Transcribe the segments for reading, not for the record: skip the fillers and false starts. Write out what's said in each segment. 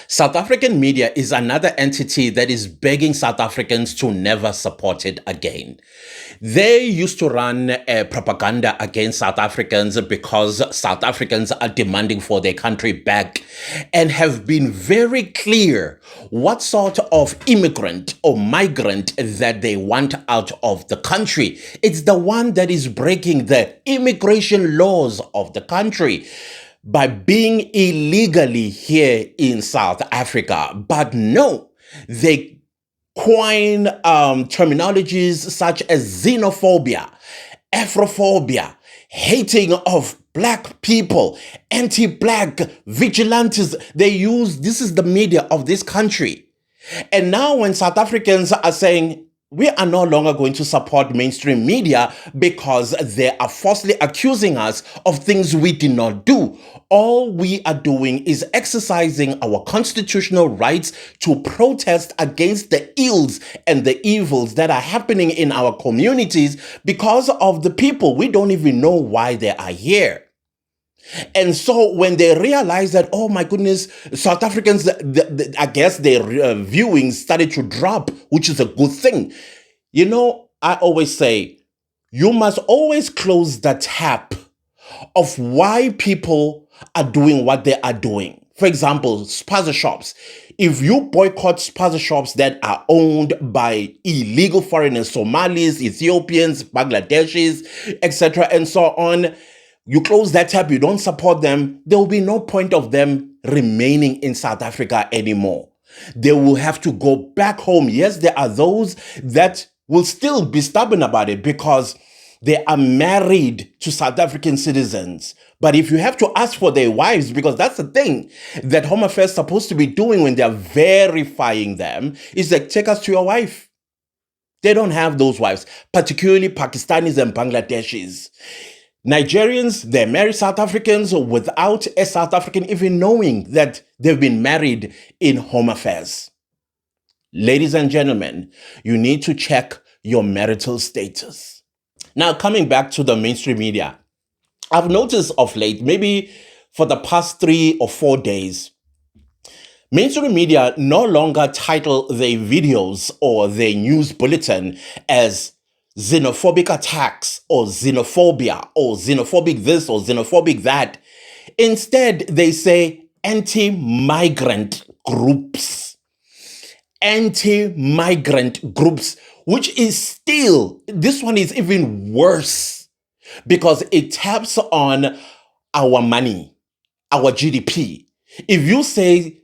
South African media is another entity that is begging South Africans to never support it again. They used to run propaganda against South Africans because South Africans are demanding for their country back and have been very clear what sort of immigrant or migrant that they want out of the country. It's the one that is breaking the immigration laws of the country by being illegally here in South Africa. But no, they coin terminologies such as xenophobia, Afrophobia, hating of black people, anti-black vigilantes. This is the media of this country. And now when South Africans are saying, we are no longer going to support mainstream media because they are falsely accusing us of things we did not do. All we are doing is exercising our constitutional rights to protest against the ills and the evils that are happening in our communities because of the people. We don't even know why they are here. And so when they realize that, oh my goodness, South Africans, I guess their viewing started to drop, which is a good thing. You know, I always say, you must always close the tap of why people are doing what they are doing. For example, spaza shops. If you boycott spaza shops that are owned by illegal foreigners, Somalis, Ethiopians, Bangladeshis, etc., and so on, you close that tap, you don't support them, there will be no point of them remaining in South Africa anymore. They will have to go back home. Yes, there are those that will still be stubborn about it because they are married to South African citizens. But if you have to ask for their wives, because that's the thing that Home Affairs is supposed to be doing when they're verifying them, is like, take us to your wife. They don't have those wives, particularly Pakistanis and Bangladeshis. Nigerians, they marry South Africans without a South African even knowing that they've been married in Home Affairs. Ladies and gentlemen, you need to check your marital status. Now, coming back to the mainstream media, I've noticed of late, maybe for the past 3 or 4 days, mainstream media no longer title their videos or their news bulletin as xenophobic attacks or xenophobia or xenophobic this or xenophobic that. Instead, they say anti-migrant groups. Anti-migrant groups, which is still, this one is even worse because it taps on our money, our GDP. If you say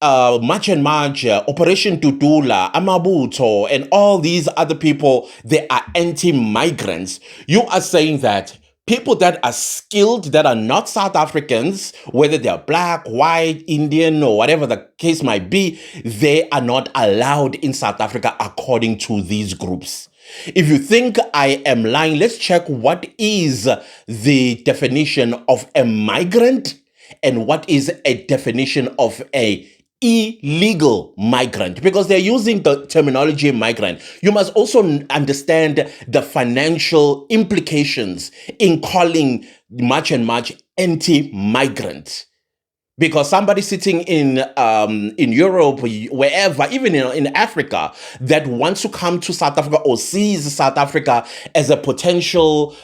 March and March, Operation Tutula, Amabuto, and all these other people, they are anti-migrants. You are saying that people that are skilled, that are not South Africans, whether they are black, white, Indian, or whatever the case might be, they are not allowed in South Africa according to these groups. If you think I am lying, let's check what is the definition of a migrant and what is a definition of a illegal migrant, because they're using the terminology migrant. You must also understand the financial implications in calling March and March anti-migrant. Because somebody sitting in Europe, wherever, even in Africa, that wants to come to South Africa or sees South Africa as a potential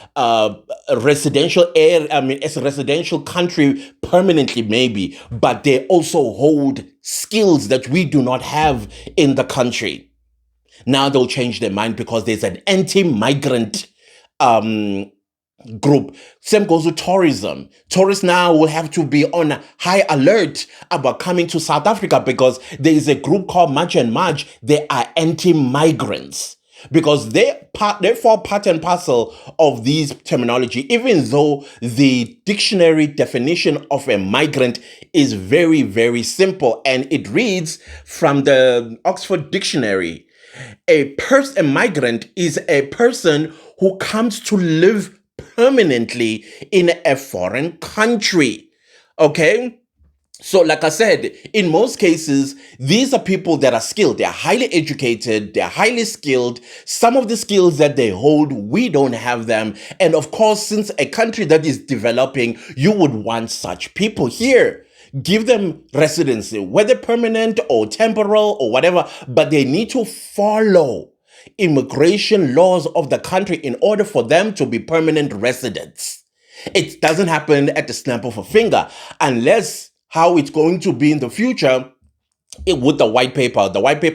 residential area, as a residential country permanently maybe, but they also hold skills that we do not have in the country. Now they'll change their mind because there's an anti-migrant group. Same goes with tourism. Tourists now will have to be on high alert about coming to South Africa because there is a group called March and March. They are anti-migrants because they fall part and parcel of these terminology, even though the dictionary definition of a migrant is very, very simple. And it reads from the Oxford Dictionary. A migrant is a person who comes to live permanently in a foreign country. Okay? So like I said, in most cases, these are people that are skilled. They're highly educated. They're highly skilled. Some of the skills that they hold, we don't have them. And of course, since a country that is developing, you would want such people here. Give them residency, whether permanent or temporal or whatever, but they need to follow immigration laws of the country in order for them to be permanent residents. It doesn't happen at the snap of a finger, unless how it's going to be in the future. With the white paper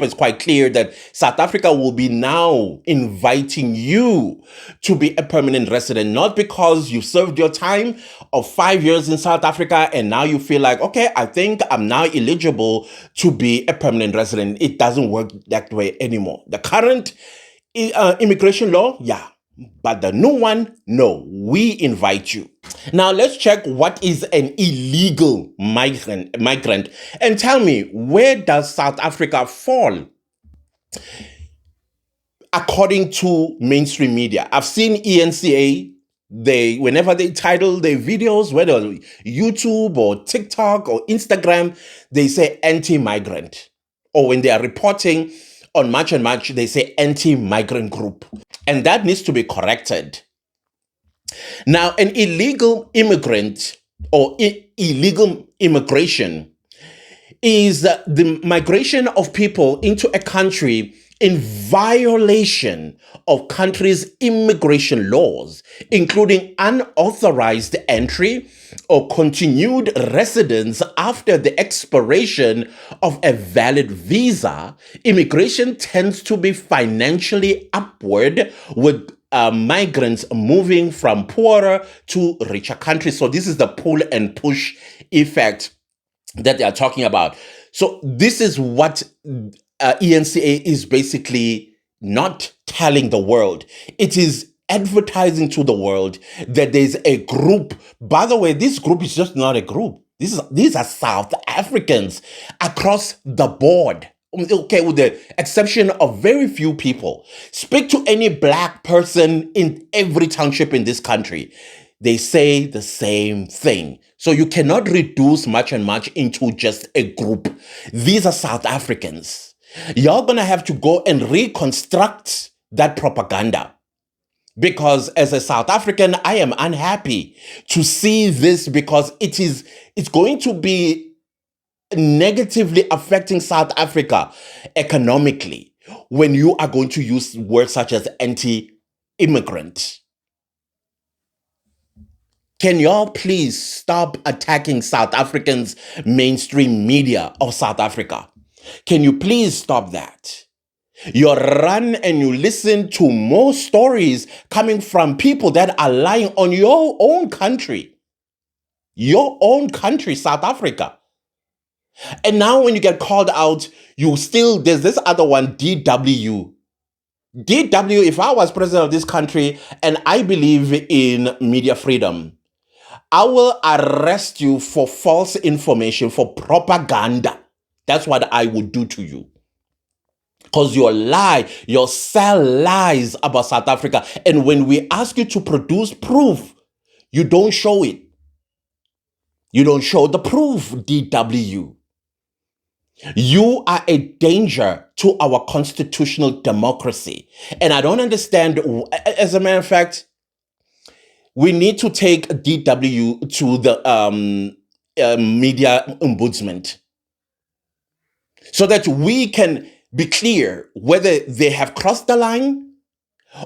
is quite clear that South Africa will be now inviting you to be a permanent resident, not because you served your time of 5 years in South Africa and now you feel like, okay, I think I'm now eligible to be a permanent resident. It doesn't work that way anymore. The current immigration law, yeah, but the new one, no, we invite you. Now let's check what is an illegal migrant, and tell me, where does South Africa fall according to mainstream media? I've seen ENCA, whenever they title their videos, whether YouTube or TikTok or Instagram, they say anti-migrant. Or when they are reporting on March and March, they say anti-migrant group. And that needs to be corrected. Now, an illegal immigrant or illegal immigration is the migration of people into a country in violation of country's immigration laws, including unauthorized entry or continued residence after the expiration of a valid visa. Immigration tends to be financially upward, with migrants moving from poorer to richer countries. So this is the pull and push effect that they are talking about. So this is what ENCA is basically not telling the world. It is advertising to the world that there's a group. By the way, this group is just not a group. These are South Africans across the board. Okay, with the exception of very few people. Speak to any black person in every township in this country. They say the same thing. So you cannot reduce Much and Much into just a group. These are South Africans. You're going to have to go and reconstruct that propaganda. Because as a South African, I am unhappy to see this, because it's going to be negatively affecting South Africa economically when you are going to use words such as anti-immigrant. Can y'all please stop attacking South Africans' mainstream media of South Africa? Can you please stop that? You run and you listen to more stories coming from people that are lying on your own country. Your own country, South Africa. And now when you get called out, there's this other one, DW. DW, if I was president of this country and I believe in media freedom, I will arrest you for false information, for propaganda. That's what I would do to you. Because you sell lies about South Africa. And when we ask you to produce proof, you don't show it. You don't show the proof, DW. You are a danger to our constitutional democracy. And I don't understand. As a matter of fact, we need to take DW to the media ombudsman so that we can be clear whether they have crossed the line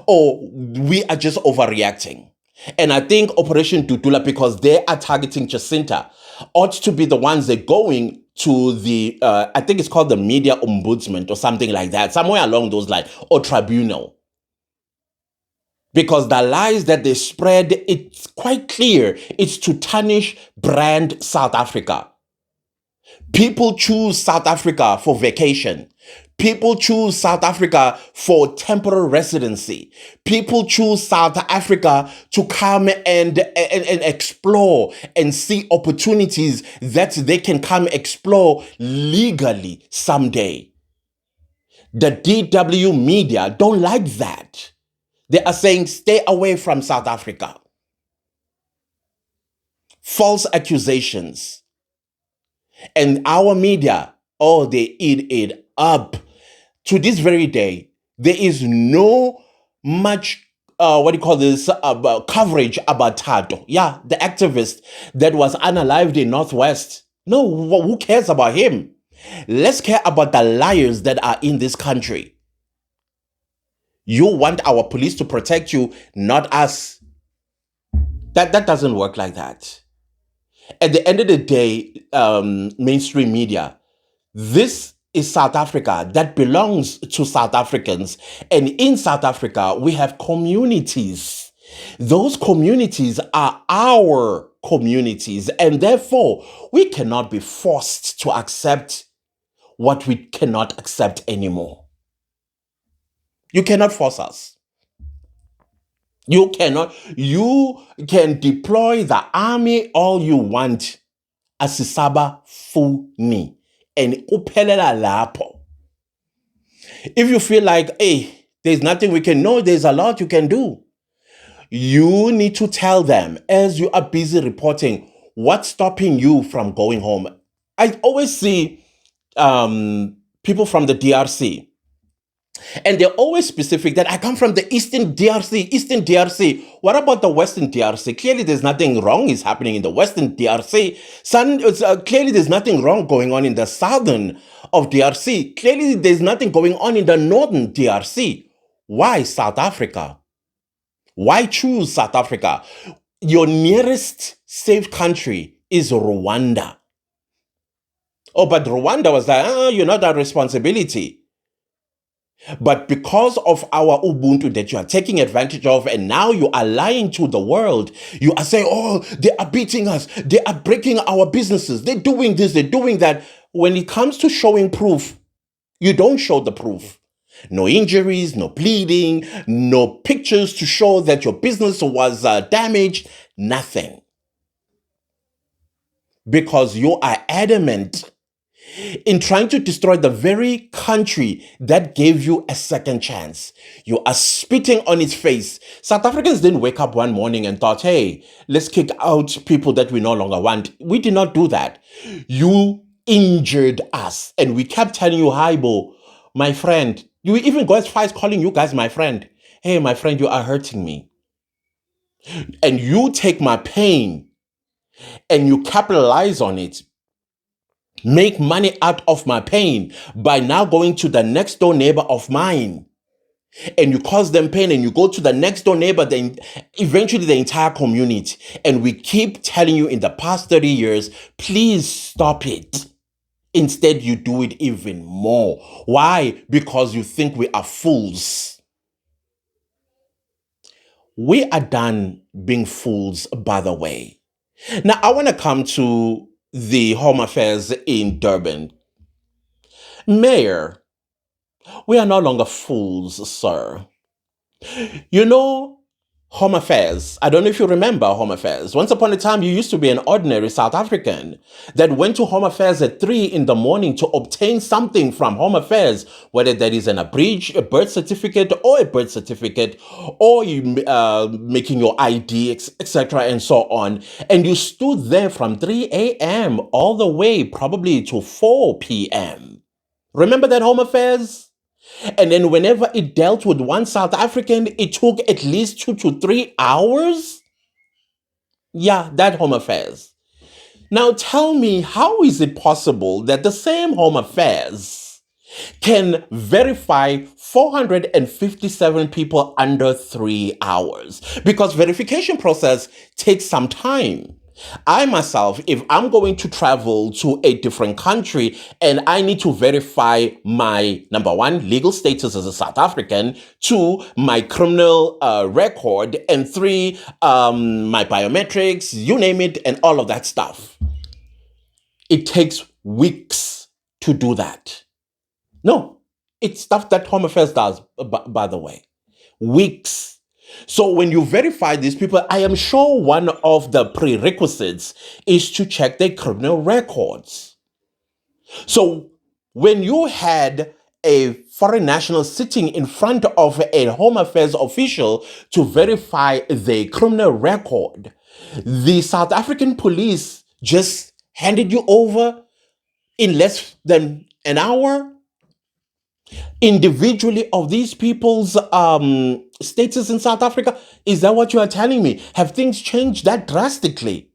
or we are just overreacting. And I think Operation Dudula, because they are targeting Jacinta, ought to be the ones that going to the, I think it's called the media ombudsman or something like that, somewhere along those lines, or tribunal. Because the lies that they spread, it's quite clear, it's to tarnish brand South Africa. People choose South Africa for vacation. People choose South Africa for temporary residency. People choose South Africa to come and explore and see opportunities that they can come explore legally someday. The DW media don't like that. They are saying, stay away from South Africa. False accusations. And our media, they eat it up. To this very day, there is no much, coverage about Tato. Yeah, the activist that was unalived in Northwest. No, who cares about him? Let's care about the liars that are in this country. You want our police to protect you, not us. That doesn't work like that. At the end of the day, mainstream media, this is South Africa that belongs to South Africans. And in South Africa, we have communities. Those communities are our communities. And therefore, we cannot be forced to accept what we cannot accept anymore. You cannot force us. You cannot. You can deploy the army all you want. Asisaba funi. And uphelela lapho. If you feel like, hey, there's nothing we can know, there's a lot you can do. You need to tell them as you are busy reporting what's stopping you from going home. I always see people from the DRC, and they're always specific that I come from the Eastern DRC, Eastern DRC. What about the Western DRC? Clearly, there's nothing wrong is happening in the Western DRC. Clearly, there's nothing wrong going on in the Southern of DRC. Clearly, there's nothing going on in the Northern DRC. Why South Africa? Why choose South Africa? Your nearest safe country is Rwanda. Oh, but Rwanda was like, you're not our responsibility. But because of our Ubuntu that you are taking advantage of, and now you are lying to the world, you are saying, oh, they are beating us, they are breaking our businesses, they're doing this, they're doing that. When it comes to showing proof, you don't show the proof. No injuries, no bleeding, no pictures to show that your business was damaged, nothing. Because you are adamant in trying to destroy the very country that gave you a second chance. You are spitting on its face. South Africans didn't wake up one morning and thought, hey, let's kick out people that we no longer want. We did not do that. You injured us. And we kept telling you, hi, Bo, my friend. You even go as far as calling you guys my friend. Hey, my friend, you are hurting me. And you take my pain and you capitalize on it. Make money out of my pain by now going to the next door neighbor of mine. And you cause them pain and you go to the next door neighbor, then eventually the entire community. And we keep telling you in the past 30 years, please stop it. Instead, you do it even more. Why? Because you think we are fools. We are done being fools, by the way. Now, I want to come to the Home Affairs in Durban. Mayor, we are no longer fools, sir. You know, Home Affairs, I don't know if you remember Home Affairs. Once upon a time, you used to be an ordinary South African that went to Home Affairs at 3 in the morning to obtain something from Home Affairs, whether that is an abridged a birth certificate or a birth certificate, or you making your ID, etc., and so on. And you stood there from 3 a.m. all the way probably to 4 p.m. Remember that Home Affairs? And then whenever it dealt with one South African, it took at least 2 to 3 hours. Yeah, that Home Affairs. Now tell me, how is it possible that the same Home Affairs can verify 457 people under 3 hours? Because verification process takes some time. I myself, if I'm going to travel to a different country and I need to verify my, number one, legal status as a South African, two, my criminal record, and three, my biometrics, you name it, and all of that stuff. It takes weeks to do that. No, it's stuff that Home Affairs does, by the way. Weeks. So when you verify these people, I am sure one of the prerequisites is to check their criminal records. So when you had a foreign national sitting in front of a Home Affairs official to verify their criminal record, the South African police just handed you over in less than an hour? Individually of these people's status in South Africa? Is that what you are telling me? Have things changed that drastically?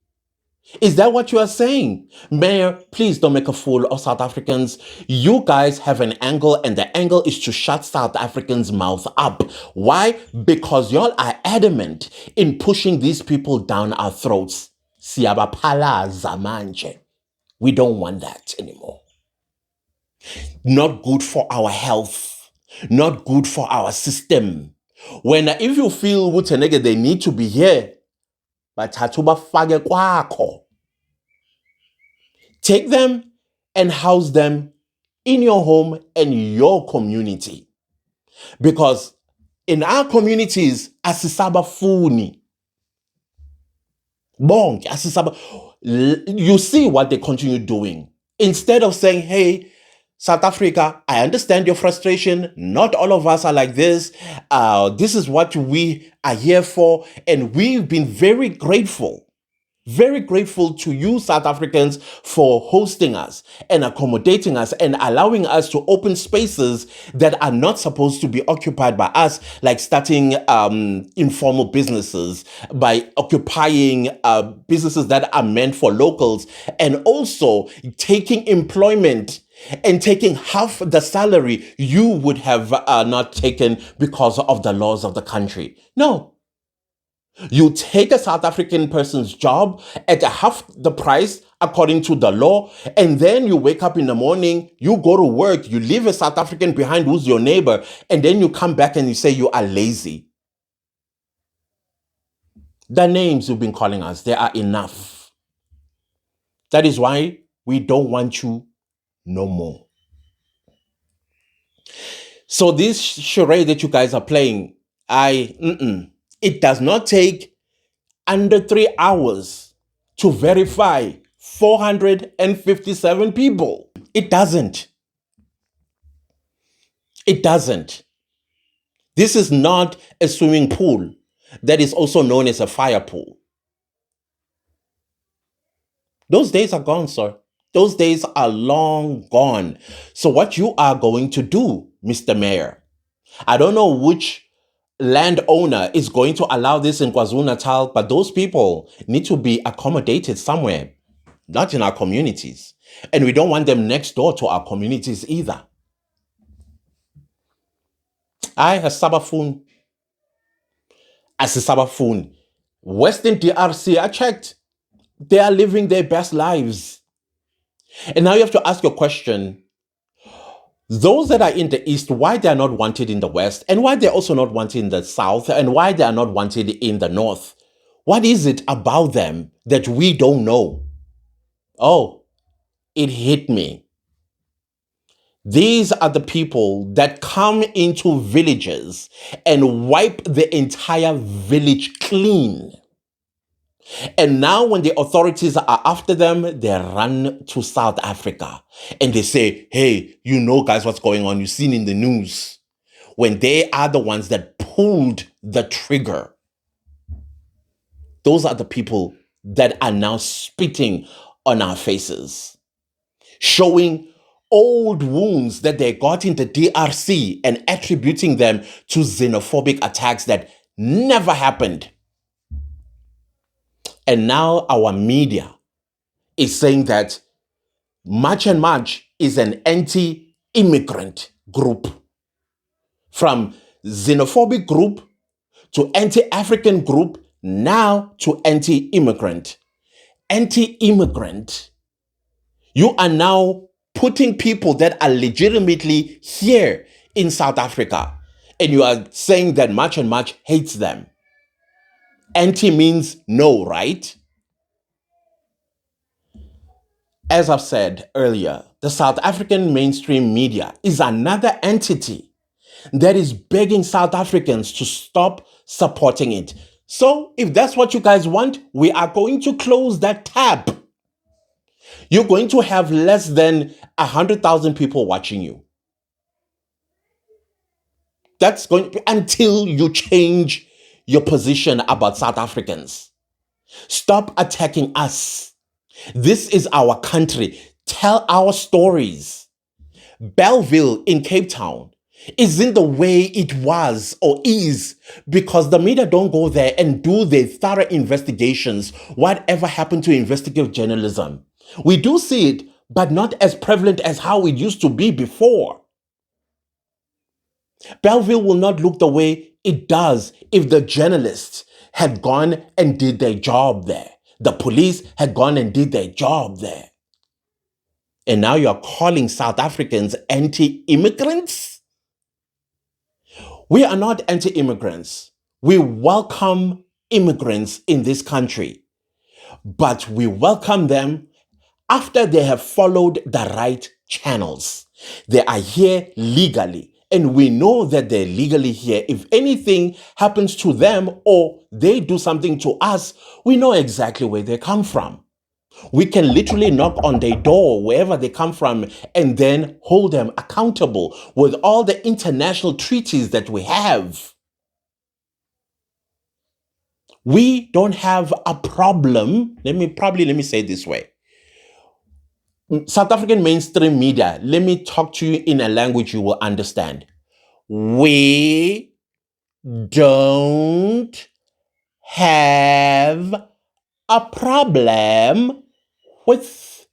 Is that what you are saying? Mayor, please don't make a fool of South Africans. You guys have an angle, and the angle is to shut South Africans' mouth up. Why? Because y'all are adamant in pushing these people down our throats. Siyabaphalaza manje. We don't want that anymore. Not good for our health. Not good for our system. When if you feel ukuthi they need to be here, but bafake kwakho. Take them and house them in your home and your community. Because in our communities, asisabafuni. Bonk, asisaba. You see what they continue doing. Instead of saying, hey, South Africa, I understand your frustration. Not all of us are like this. This is what we are here for. And we've been very grateful to you South Africans for hosting us and accommodating us and allowing us to open spaces that are not supposed to be occupied by us, like starting informal businesses, by occupying businesses that are meant for locals, and also taking employment and taking half the salary you would have not taken because of the laws of the country. No. You take a South African person's job at half the price according to the law, and then you wake up in the morning, you go to work, you leave a South African behind who's your neighbor, and then you come back and you say you are lazy. The names you've been calling us, they are enough. That is why we don't want you no more. So this charade that you guys are playing, it does not take under 3 hours to verify 457 people. It doesn't. It doesn't. This is not a swimming pool that is also known as a fire pool. Those days are gone, sir. Those days are long gone. So what you are going to do, Mr. Mayor, I don't know which landowner is going to allow this in KwaZulu-Natal, but those people need to be accommodated somewhere, not in our communities. And we don't want them next door to our communities either. I have Sabafun. As a Sabafun. Western DRC, I checked. They are living their best lives. And now you have to ask your question, those that are in the East, why they are not wanted in the West, and why they're also not wanted in the South, and why they are not wanted in the North? What is it about them that we don't know? Oh, it hit me. These are the people that come into villages and wipe the entire village clean. And now when the authorities are after them, they run to South Africa and they say, hey, you know, guys, what's going on? You've seen in the news. When they are the ones that pulled the trigger. Those are the people that are now spitting on our faces, showing old wounds that they got in the DRC and attributing them to xenophobic attacks that never happened. And now our media is saying that March and March is an anti-immigrant group. From xenophobic group to anti-African group, now to anti-immigrant. Anti-immigrant. You are now putting people that are legitimately here in South Africa, and you are saying that March and March hates them. Anti means no, right? As I've said earlier, the South African mainstream media is another entity that is begging South Africans to stop supporting it. So if that's what you guys want, we are going to close that tab. You're going to have less than 100,000 people watching you. That's going to, until you change your position about South Africans. Stop attacking us. This is our country. Tell our stories. Bellville in Cape Town isn't the way it was or is because the media don't go there and do their thorough investigations. Whatever happened to investigative journalism? We do see it, but not as prevalent as how it used to be before. Belleville will not look the way it does if the journalists had gone and did their job there. The police had gone and did their job there. And now you're calling South Africans anti-immigrants? We are not anti-immigrants. We welcome immigrants in this country, but we welcome them after they have followed the right channels. They are here legally, and we know that they're legally here. If anything happens to them or they do something to us, we know exactly where they come from. We can literally knock on their door, wherever they come from, and then hold them accountable with all the international treaties that we have. We don't have a problem. Let me say it this way. South African mainstream media, let me talk to you in a language you will understand. We don't have a problem with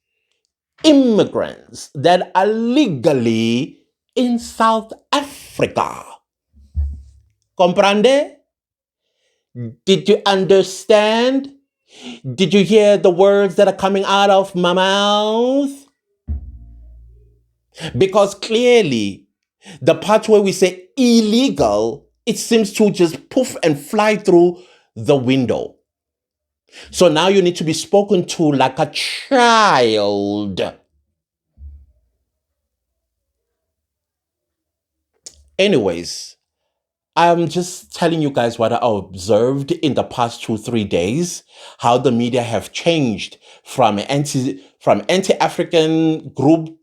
immigrants that are legally in South Africa. Comprende? Did you understand? Did you hear the words that are coming out of my mouth? Because clearly, the part where we say illegal, it seems to just poof and fly through the window. So now you need to be spoken to like a child. Anyways, I'm just telling you guys what I observed in the past 2-3 days, how the media have changed from anti-African group,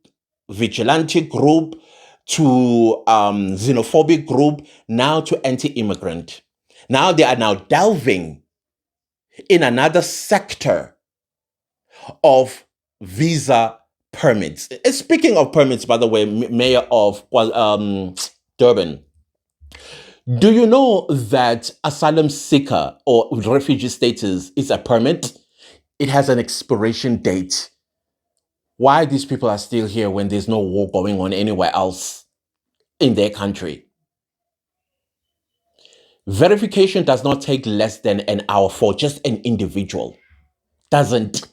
vigilante group, to xenophobic group, now to anti-immigrant. Now they are now delving in another sector of visa permits. Speaking of permits, by the way, Mayor of Durban, do you know that asylum seeker or refugee status is a permit? It has an expiration date. Why these people are still here when there's no war going on anywhere else in their country? Verification does not take less than an hour for just an individual. Doesn't.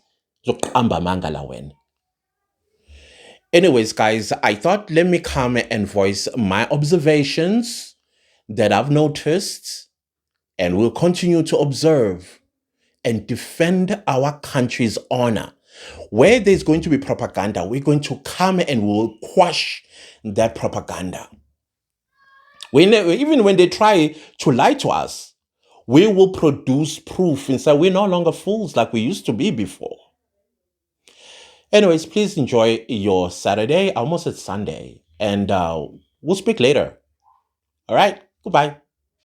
Anyways, guys, I thought let me come and voice my observations that I've noticed and will continue to observe and defend our country's honor. Where there's going to be propaganda, we're going to come and we'll quash that propaganda. Even when they try to lie to us, we will produce proof and say we're no longer fools like we used to be before. Anyways, please enjoy your Saturday. Almost it's Sunday. And we'll speak later. All right. Goodbye.